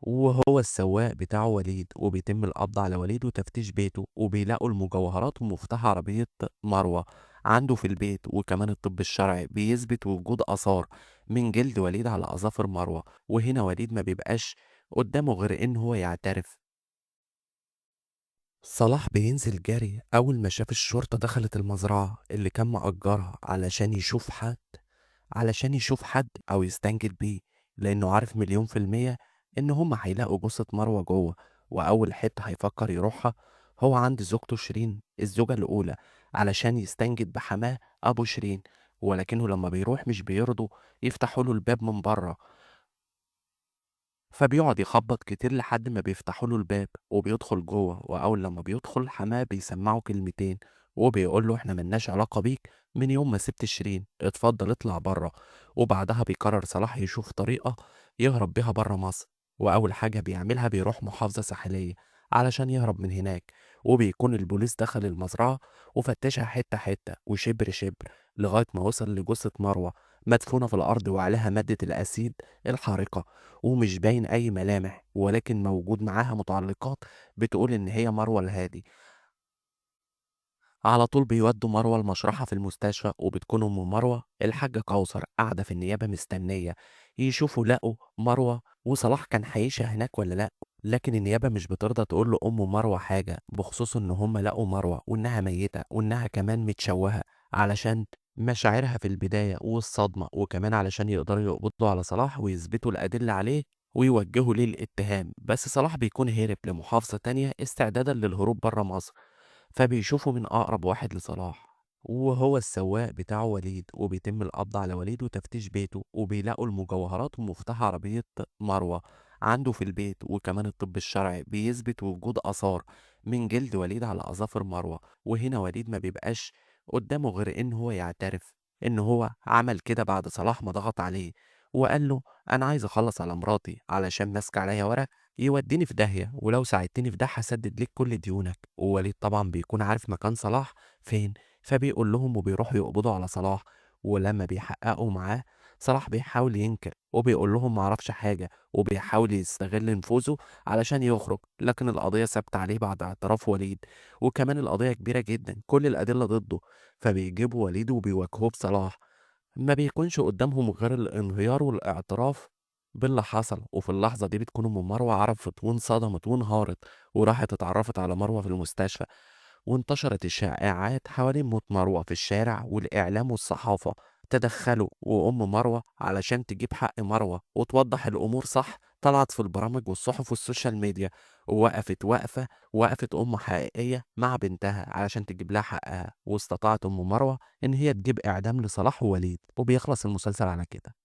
وهو السواق بتاعه وليد، وبيتم القبض على وليد وتفتيش بيته، وبيلاقوا المجوهرات ومفتاح عربية مروة عنده في البيت. وكمان الطب الشرعي بيثبت وجود آثار من جلد وليد على أظافر مروة. وهنا وليد ما بيبقاش قدامه غير إن هو يعترف. صلاح بينزل جري أول ما شاف الشرطة دخلت المزرعة اللي كان مأجرها علشان يشوف حد أو يستنجد بيه، لأنه عارف مليون في المية إن هما هيلاقوا جثة مروة جوه. وأول حتة هيفكر يروحها هو عند زوجته شيرين الزوجة الأولى، علشان يستنجد بحماه أبو شيرين. ولكنه لما بيروح مش بيرضوا يفتحوا له الباب من بره، فبيقعد يخبط كتير لحد ما بيفتحوا له الباب وبيدخل جوه. واول لما بيدخل حماه بيسمعه كلمتين وبيقول له احنا ملناش علاقه بيك من يوم ما سبت شيرين، اتفضل اطلع بره. وبعدها بيقرر صلاح يشوف طريقه يهرب بيها بره مصر. واول حاجه بيعملها بيروح محافظه ساحليه علشان يهرب من هناك. وبيكون البوليس دخل المزرعه وفتشها حته حته وشبر شبر لغايه ما وصل لجثه مروه مدفونه في الارض وعليها ماده الاسيد الحارقه. ومش باين أي ملامح، ولكن موجود معاها متعلقات بتقول إن هي مروة الهادي. على طول بيودوا مروة المشرحة في المستشفى، وبتكون أم مروة الحاجة كوثر قاعدة في النيابة مستنية يشوفوا لقوا مروة وصلاح كان هيعيش هناك ولا لأ. لكن النيابة مش بترضى تقول له أم مروة حاجة بخصوص إن هم لقوا مروة وإنها ميتة وإنها كمان متشوهة، علشان مشاعرها في البداية والصدمة، وكمان علشان يقدروا يقبضوا على صلاح ويثبتوا الأدلة عليه ويوجهوا ليه الاتهام. بس صلاح بيكون هرب لمحافظة تانية استعدادا للهروب بره مصر، فبيشوفوا من أقرب واحد لصلاح. وهو السواق بتاعه وليد، وبيتم القبض على وليد وتفتيش بيته، وبيلاقوا المجوهرات ومفتاح عربية مروة عنده في البيت. وكمان الطب الشرعي بيثبت وجود آثار من جلد وليد على أظافر مروة. وهنا وليد ما بيبقاش قدامه غير إن هو يعترف إن هو عمل كده بعد صلاح ما ضغط عليه وقال له أنا عايز أخلص على مراتي علشان ماسك عليا ورق يوديني في داهية، ولو ساعدتني في ده هسدد ليك كل ديونك. ووليد طبعا بيكون عارف مكان صلاح فين، فبيقول لهم وبيروحوا يقبضوا على صلاح. ولما بيحققوا معاه صلاح بيحاول ينكر وبيقول لهم معرفش حاجة، وبيحاول يستغل نفوذه علشان يخرج. لكن القضية ثابتة عليه بعد اعتراف وليد، وكمان القضية كبيرة جدا كل الأدلة ضده. فبيجيبوا وليد وبيواجهوه بصلاح، ما بيكونش قدامهم غير الانهيار والاعتراف باللي حصل. وفي اللحظة دي بتكون أم مروة عرفت وانصدمت وانهارت، وراحت اتعرفت على مروة في المستشفى. وانتشرت الشائعات حوالين موت مروة في الشارع، والإعلام والصحافة تدخلوا. وأم مروة علشان تجيب حق مروة وتوضح الأمور صح طلعت في البرامج والصحف والسوشيال ميديا، ووقفت أم حقيقية مع بنتها علشان تجيب لها حقها. واستطاعت أم مروة إن هي تجيب إعدام لصلاح ووليد، وبيخلص المسلسل على كده.